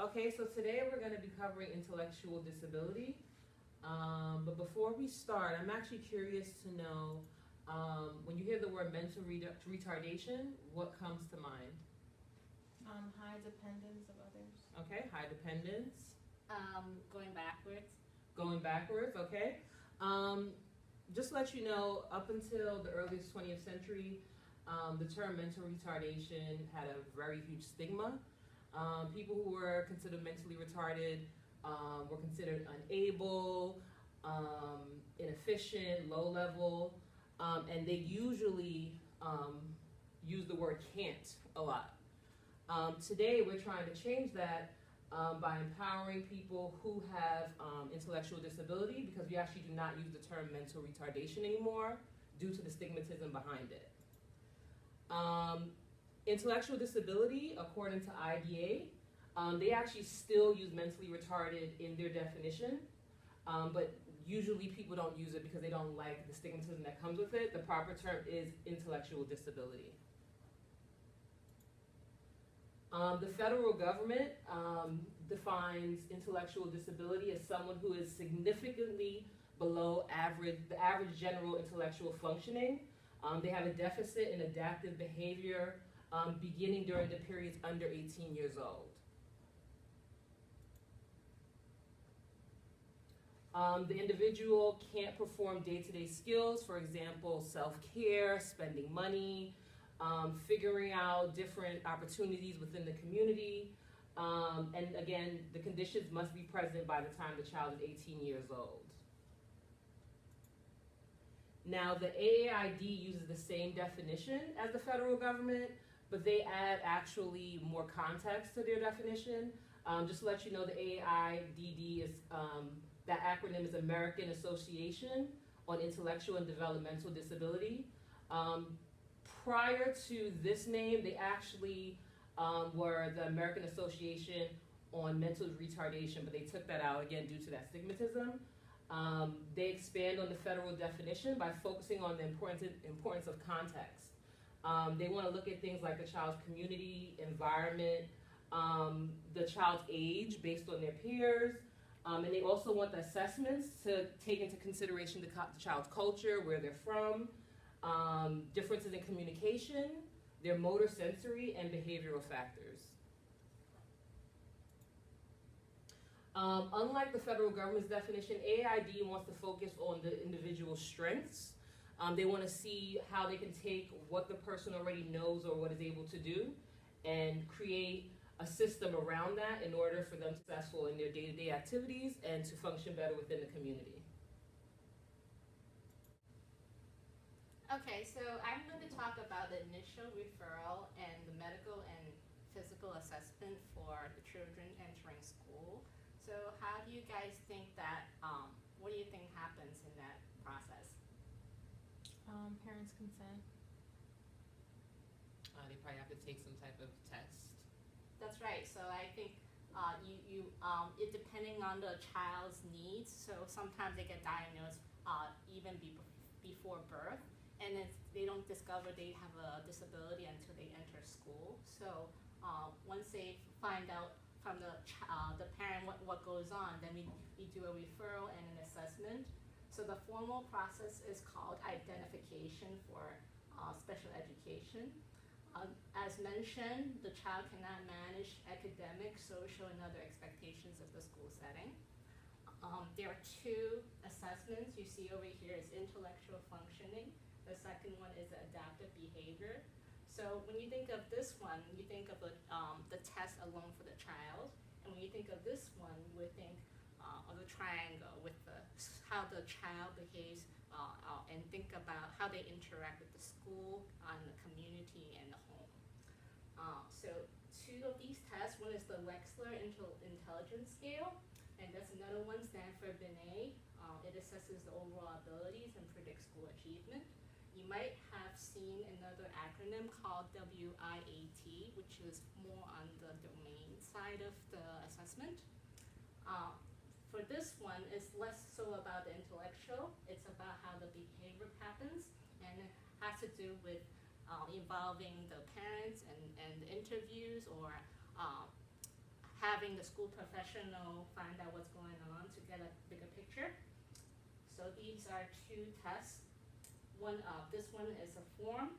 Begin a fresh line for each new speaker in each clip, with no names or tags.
Okay, so today we're going to be covering intellectual disability. But before we start, I'm actually curious to know, when you hear the word mental retardation, what comes to mind?
High dependence of others.
Okay, high dependence.
Going backwards.
Going backwards, okay. Just to let you know, up until the earliest 20th century, the term mental retardation had a very huge stigma. People who were considered mentally retarded were considered unable, inefficient, low level, and they usually use the word can't a lot. Today we're trying to change that by empowering people who have intellectual disability, because we actually do not use the term mental retardation anymore due to the stigmatism behind it. Intellectual disability, according to IDA, they actually still use mentally retarded in their definition, but usually people don't use it because they don't like the stigmatism that comes with it. The proper term is intellectual disability. The federal government defines intellectual disability as someone who is significantly below the average general intellectual functioning. They have a deficit in adaptive behavior beginning during the periods under 18 years old. The individual can't perform day-to-day skills, for example, self-care, spending money, figuring out different opportunities within the community. And again, the conditions must be present by the time the child is 18 years old. Now, the AAID uses the same definition as the federal government, but they add actually more context to their definition. Just to let you know, the AAIDD is, that acronym is American Association on Intellectual and Developmental Disability. Prior to this name, they actually were the American Association on Mental Retardation, but they took that out again due to that stigmatism. They expand on the federal definition by focusing on the importance of context. They want to look at things like the child's community, environment, the child's age based on their peers, and they also want the assessments to take into consideration the child's culture, where they're from, differences in communication, their motor, sensory, and behavioral factors. Unlike the federal government's definition, AID wants to focus on the individual's strengths. They want to see how they can take what the person already knows or what is able to do and create a system around that in order for them to be successful in their day-to-day activities and to function better within the community.
Okay, so I'm going to talk about the initial referral and the medical and physical assessment for the children entering school. So how do you guys think that, what do you think happens in that process?
Parents' consent.
They probably have to take some type of test.
That's right. So I think it depending on the child's needs. So sometimes they get diagnosed even before birth, and they don't discover they have a disability until they enter school. So once they find out from the parent what goes on, then we do a referral and an assessment. So the formal process is called identification for special education. As mentioned, the child cannot manage academic, social, and other expectations of the school setting. There are two assessments you see over here is intellectual functioning. The second one is adaptive behavior. So when you think of this one, you think of the test alone for the child. And when you think of this one, you would think of the triangle with how the child behaves and think about how they interact with the school, and the community, and the home. So two of these tests, one is the Wechsler Intelligence Scale, and that's another one, Stanford Binet. It assesses the overall abilities and predicts school achievement. You might have seen another acronym called WIAT, which is more on the domain side of the assessment. For this one, it's less so about the intellectual, it's about how the behavior happens, and it has to do with involving the parents and the interviews, or having the school professional find out what's going on to get a bigger picture. So these are two tests. This one is a form,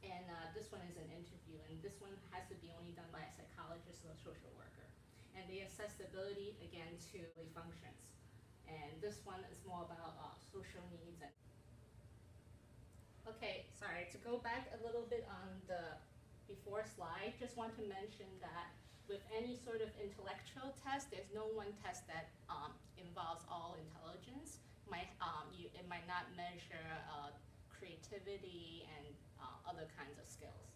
and this one is an interview, and this one has to be only done by a psychologist or a social worker. And they assess the ability, again, to functions. And this one is more about social needs. Okay, sorry, to go back a little bit on the before slide, just want to mention that with any sort of intellectual test, there's no one test that involves all intelligence. It might not measure creativity and other kinds of skills.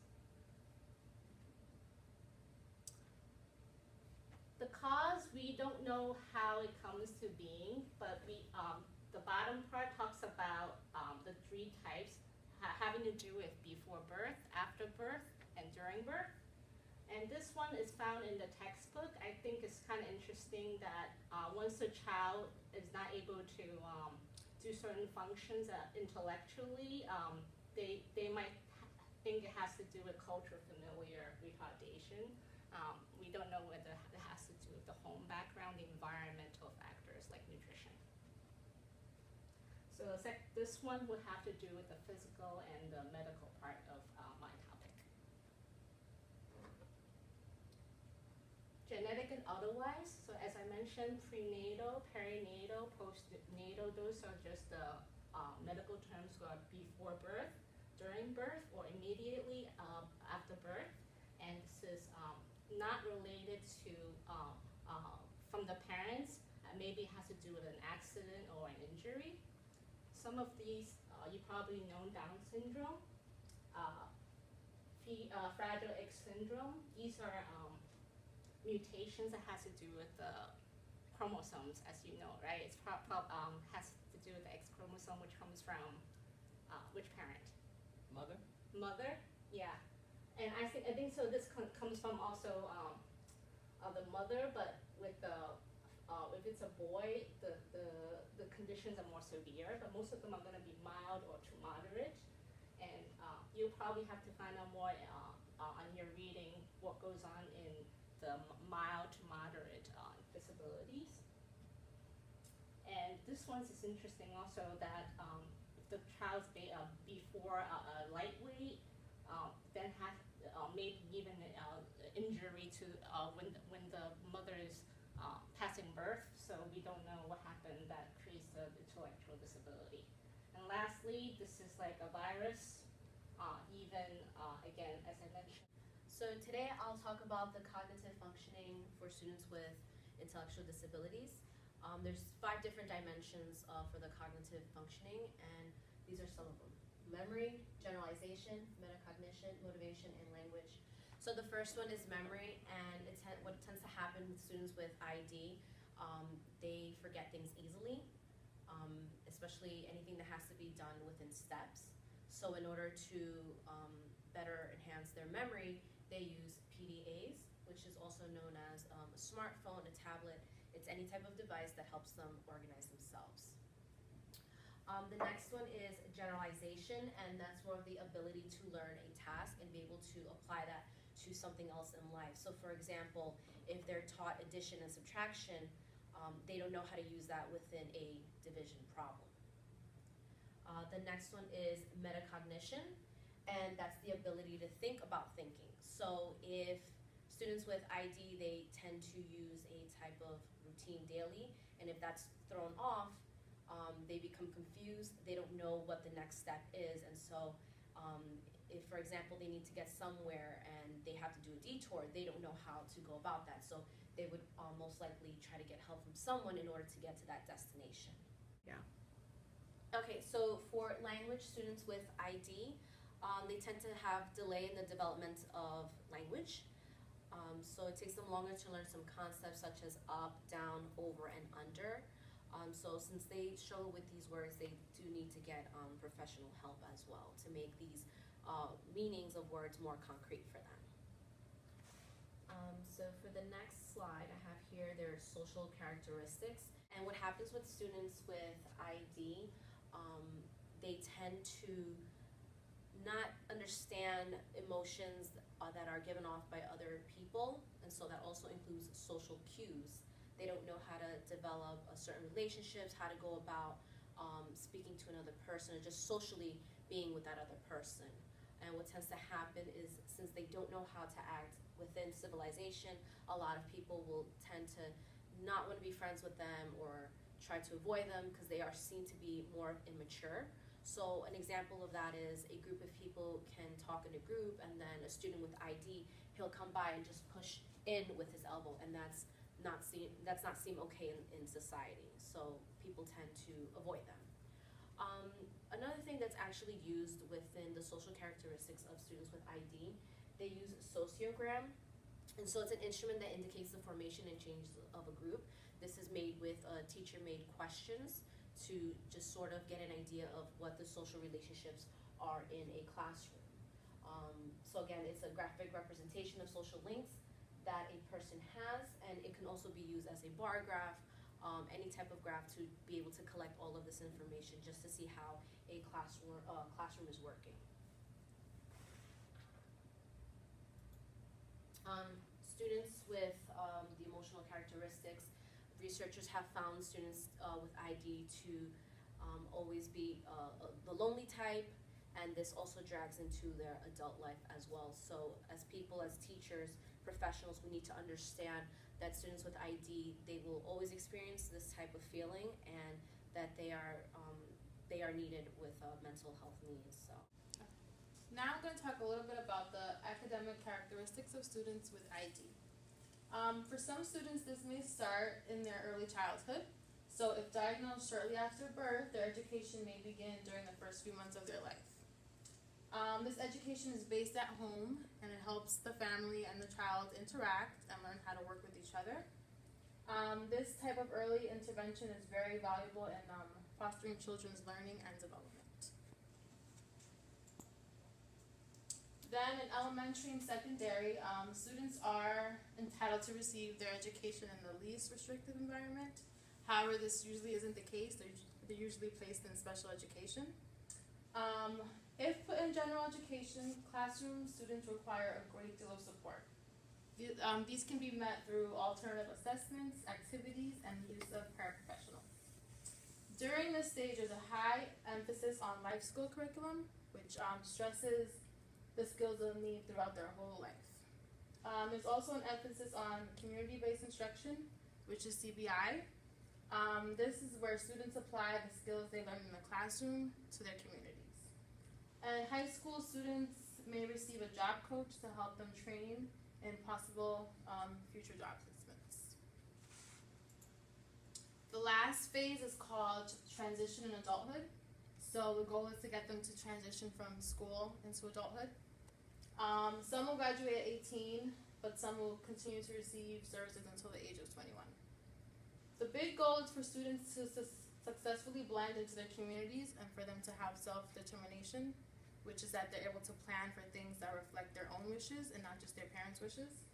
The cause, we don't know how it comes to being, but the bottom part talks about the three types having to do with before birth, after birth, and during birth. And this one is found in the textbook. I think it's kind of interesting that once a child is not able to do certain functions intellectually, they might think it has to do with cultural familiar retardation. We don't know whether it has to do with the home background, the environmental factors like nutrition. So this one would have to do with the physical and the medical part of my topic. Genetic and otherwise, so as I mentioned, prenatal, perinatal, postnatal, those are just the medical terms for before birth, during birth, or immediately after birth. And this is not related to from the parents, maybe it has to do with an accident or an injury. Some of these, you probably know Down syndrome, Fragile X syndrome. These are mutations that has to do with the chromosomes, as you know, right? It's has to do with the X chromosome, which comes from which parent?
Mother?
Mother, yeah. And I think so. This comes from also the mother, but with the if it's a boy, the conditions are more severe, but most of them are going to be mild or to moderate. And you'll probably have to find out more on your reading what goes on in the mild to moderate disabilities. And this one is interesting also that if the child's before lightweight, then have maybe even injury to when the mother is passing birth, so we don't know what happened that creates the intellectual disability. And lastly, this is like a virus, again, as I mentioned.
So today I'll talk about the cognitive functioning for students with intellectual disabilities. There's 5 different dimensions for the cognitive functioning, and these are some of them: memory, generalization, metacognition, motivation, and language. So the first one is memory, and what tends to happen with students with IED, they forget things easily, especially anything that has to be done within steps. So in order to better enhance their memory, they use PDAs, which is also known as a smartphone, a tablet. It's any type of device that helps them organize themselves. The next one is generalization, and that's more of the ability to learn a task and be able to apply that to something else in life. So for example, if they're taught addition and subtraction, they don't know how to use that within a division problem. The next one is metacognition, and that's the ability to think about thinking. So if students with IED, they tend to use a type of routine daily, and if that's thrown off, they become confused, they don't know what the next step is, and so if, for example, they need to get somewhere and they have to do a detour, they don't know how to go about that, so they would most likely try to get help from someone in order to get to that destination.
Yeah.
Okay, so for language students with IED, they tend to have delay in the development of language. So it takes them longer to learn some concepts such as up, down, over, and under. So since they struggle with these words, they do need to get professional help as well to make these meanings of words more concrete for them. So for the next slide, I have here their social characteristics. And what happens with students with IED, they tend to not understand emotions that are given off by other people, and so that also includes social cues. They don't know how to develop certain relationships, how to go about speaking to another person, or just socially being with that other person. And what tends to happen is, since they don't know how to act within civilization, a lot of people will tend to not want to be friends with them or try to avoid them because they are seen to be more immature. So an example of that is a group of people can talk in a group, and then a student with ID, he'll come by and just push in with his elbow, and that's not seen okay in society. So people tend to avoid them. Another thing that's actually used within the social characteristics of students with ID, they use sociogram. And so it's an instrument that indicates the formation and changes of a group. This is made with teacher-made questions to just sort of get an idea of what the social relationships are in a classroom. So again, it's a graphic representation of social links that a person has, and it can also be used as a bar graph, any type of graph, to be able to collect all of this information just to see how a classroom is working. Students with the emotional characteristics, researchers have found students with ID to always be the lonely type, and this also drags into their adult life as well. So as people, as teachers, professionals, we need to understand that students with ID, they will always experience this type of feeling, and that they are needed with mental health needs. So.
Now I'm going to talk a little bit about the academic characteristics of students with ID. For some students, this may start in their early childhood. So if diagnosed shortly after birth, their education may begin during the first few months of their life. This education is based at home, and it helps the family and the child interact and learn how to work with each other. This type of early intervention is very valuable in fostering children's learning and development. Then in elementary and secondary, students are entitled to receive their education in the least restrictive environment. However, this usually isn't the case. They're usually placed in special education. If put in general education classroom, students require a great deal of support. These can be met through alternative assessments, activities, and the use of paraprofessionals. During this stage, there's a high emphasis on life skill curriculum, which stresses the skills they'll need throughout their whole life. There's also an emphasis on community-based instruction, which is CBI. This is where students apply the skills they learn in the classroom to their communities. And high school students may receive a job coach to help them train in possible future job placements. The last phase is called transition in adulthood. So the goal is to get them to transition from school into adulthood. Some will graduate at 18, but some will continue to receive services until the age of 21. The big goal is for students to successfully blend into their communities and for them to have self-determination, which is that they're able to plan for things that reflect their own wishes and not just their parents' wishes.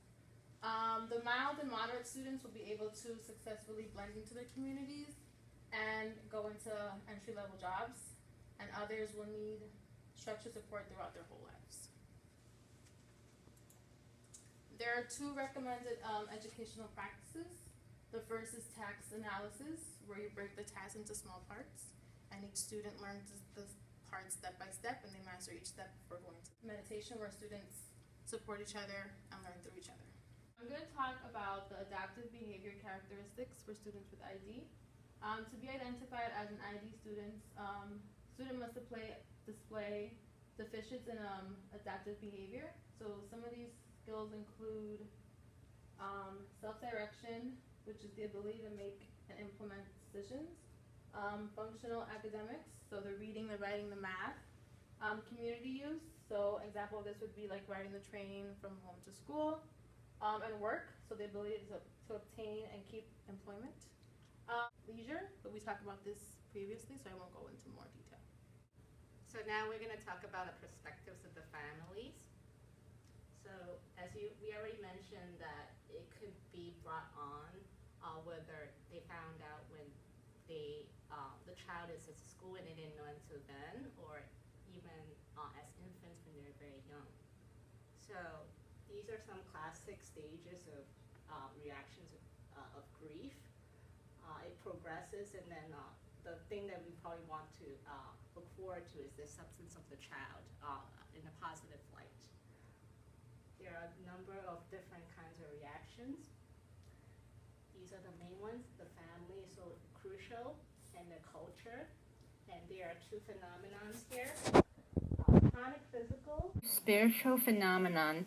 The mild and moderate students will be able to successfully blend into their communities and go into entry-level jobs, and others will need structured support throughout their whole lives. There are two recommended educational practices. The first is task analysis, where you break the task into small parts, and each student learns the parts step by step, and they master each step before going to meditation, where students support each other and learn through each other. I'm going to talk about the adaptive behavior characteristics for students with ID. To be identified as an ID student, student must display deficiencies in adaptive behavior. So some of these skills include self-direction, which is the ability to make and implement decisions, functional academics, so the reading, the writing, the math, community use, so example of this would be like riding the train from home to school, and work, so the ability to obtain and keep employment. Leisure, but we talked about this previously, so I won't go into more detail.
So now we're going to talk about the perspectives of the families. So as we already mentioned that it could be brought on whether they found out when the child is at school and they didn't know until then, or even as infants. So these are some classic stages of reactions of grief. It progresses, and then the thing that we probably want to look forward to is the acceptance of the child in a positive light. There are a number of different kinds of reactions. These are the main ones. The family is so crucial, and the culture. And there are two phenomena here. Chronic physical. Spiritual phenomenon.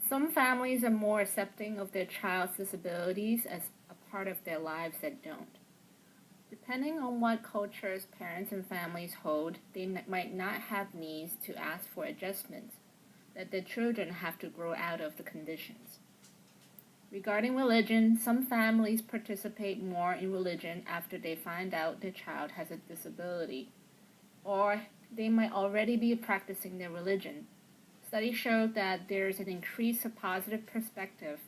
Some families are more accepting of their child's disabilities as a part of their lives that don't. Depending on what cultures parents and families hold, they might not have needs to ask for adjustments that their children have to grow out of the conditions. Regarding religion, some families participate more in religion after they find out their child has a disability, or they might already be practicing their religion. Studies show that there is an increased positive perspective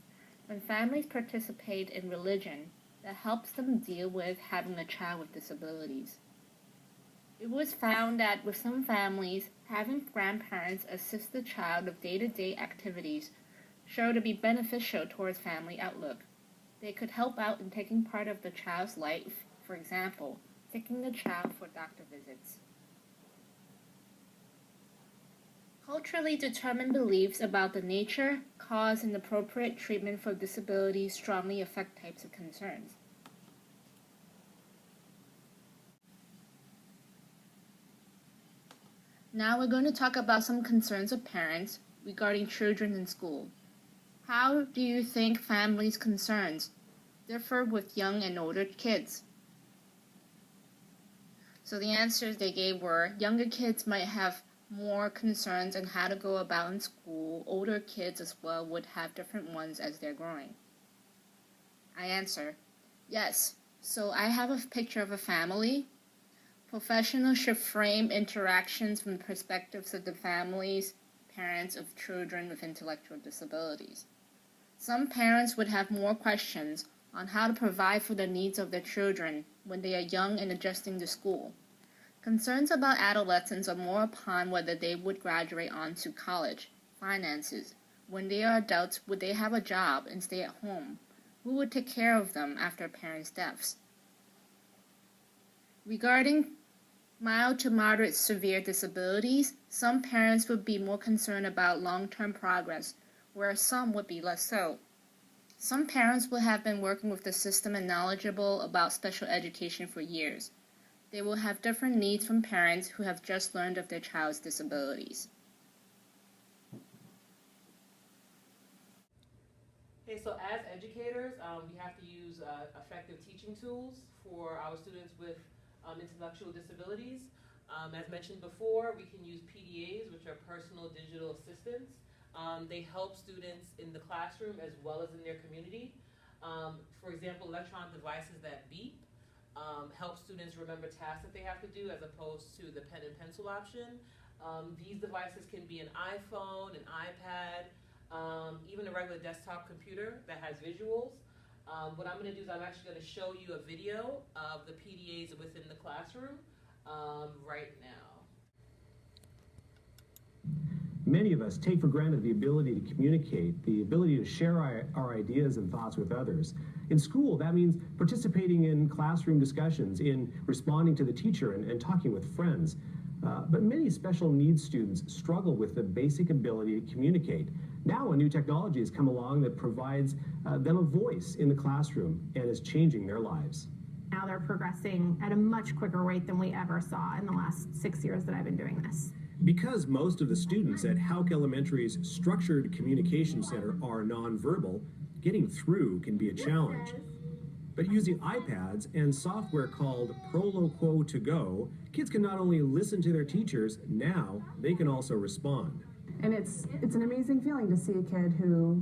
when families participate in religion that helps them deal with having a child with disabilities. It was found that with some families, having grandparents assist the child with day-to-day activities showed to be beneficial towards family outlook. They could help out in taking part of the child's life, for example, taking the child for doctor visits. Culturally determined beliefs about the nature, cause, and appropriate treatment for disabilities strongly affect types of concerns. Now we're going to talk about some concerns of parents regarding children in school. How do you think families' concerns differ with young and older kids? So the answers they gave were younger kids might have more concerns on how to go about in school. Older kids as well would have different ones as they're growing. I answer, yes. So I have a picture of a family. Professionals should frame interactions from the perspectives of the families, parents of children with intellectual disabilities. Some parents would have more questions on how to provide for the needs of their children when they are young and adjusting to school. Concerns about adolescents are more upon whether they would graduate on to college, finances. When they are adults, would they have a job and stay at home? Who would take care of them after parents' deaths? Regarding mild to moderate severe disabilities, some parents would be more concerned about long-term progress, whereas some would be less so. Some parents will have been working with the system and knowledgeable about special education for years. They will have different needs from parents who have just learned of their child's disabilities.
Okay, so as educators, we have to use effective teaching tools for our students with intellectual disabilities. As mentioned before, we can use PDAs, which are personal digital assistants. They help students in the classroom as well as in their community. For example, electronic devices that beep help students remember tasks that they have to do as opposed to the pen and pencil option. These devices can be an iPhone, an iPad, even a regular desktop computer that has visuals. What I'm going to do is I'm actually going to show you a video of the PDAs within the classroom right now.
Many of us take for granted the ability to communicate, the ability to share our ideas and thoughts with others. In school, that means participating in classroom discussions, in responding to the teacher and talking with friends. But many special needs students struggle with the basic ability to communicate. Now a new technology has come along that provides them a voice in the classroom and is changing their lives.
Now they're progressing at a much quicker rate than we ever saw in the last 6 years that I've been doing this.
Because most of the students at Houck Elementary's Structured Communication Center are nonverbal, getting through can be a challenge. But using iPads and software called Proloquo to Go, kids can not only listen to their teachers, now they can also respond.
And it's an amazing feeling to see a kid who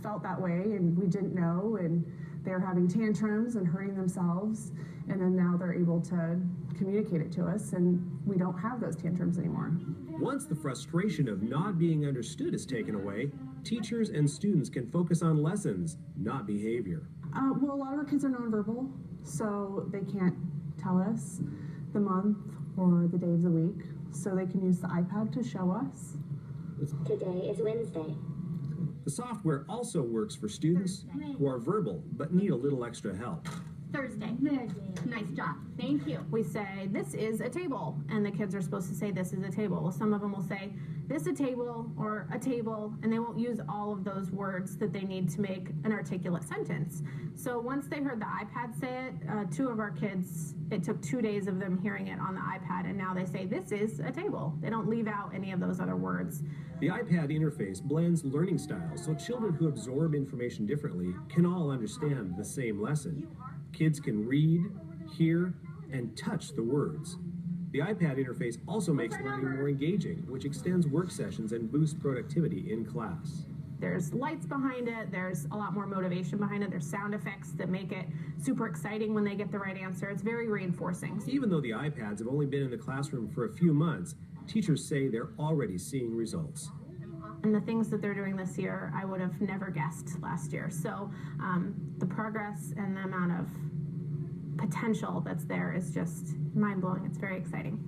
felt that way and we didn't know, and they're having tantrums and hurting themselves, and then now they're able to communicate it to us, and we don't have those tantrums anymore.
Once the frustration of not being understood is taken away, teachers and students can focus on lessons, not behavior.
Well, a lot of our kids are nonverbal, so they can't tell us the month or the day of the week, so they can use the iPad to show us.
Today is Wednesday.
The software also works for students who are verbal but need a little extra help.
Thursday. Nice job. Thank you. We say, this is a table, and the kids are supposed to say, this is a table. Well, some of them will say, this a table, or a table, and they won't use all of those words that they need to make an articulate sentence. So once they heard the iPad say it, 2 of our kids, it took 2 days of them hearing it on the iPad, and now they say, this is a table. They don't leave out any of those other words.
The iPad interface blends learning styles so children who absorb information differently can all understand the same lesson. Kids can read, hear, and touch the words. The iPad interface also makes learning more engaging, which extends work sessions and boosts productivity in class.
There's lights behind it, there's a lot more motivation behind it, there's sound effects that make it super exciting when they get the right answer. It's very reinforcing.
Even though the iPads have only been in the classroom for a few months, teachers say they're already seeing results.
And the things that they're doing this year, I would have never guessed last year. So the progress and the amount of potential that's there is just mind-blowing. It's very exciting.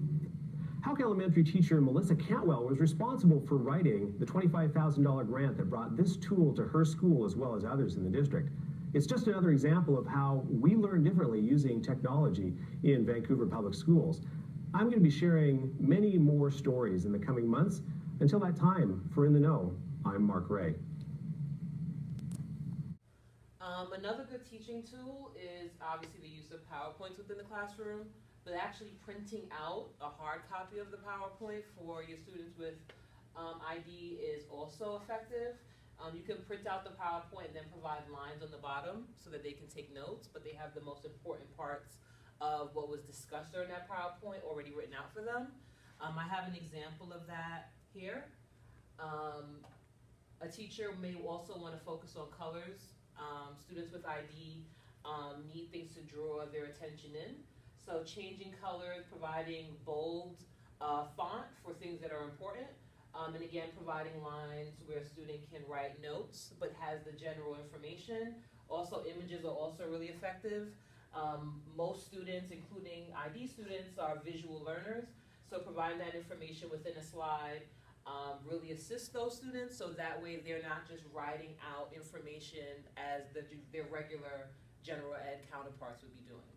Houck Elementary teacher Melissa Cantwell was responsible for writing the $25,000 grant that brought this tool to her school as well as others in the district. It's just another example of how we learn differently using technology in Vancouver Public Schools. I'm going to be sharing many more stories in the coming months. Until that time, for In the Know, I'm Mark Ray.
Another good teaching tool is obviously the use of PowerPoints within the classroom, but actually printing out a hard copy of the PowerPoint for your students with ID is also effective. You can print out the PowerPoint and then provide lines on the bottom so that they can take notes, but they have the most important parts of what was discussed during that PowerPoint already written out for them. I have an example of that here. A teacher may also want to focus on colors. Students with ID need things to draw their attention in. So changing colors, providing bold font for things that are important, and again providing lines where a student can write notes but has the general information. Also images are also really effective. Most students, including ID students, are visual learners, so providing that information within a slide really assist those students, so that way they're not just writing out information as their regular general ed counterparts would be doing.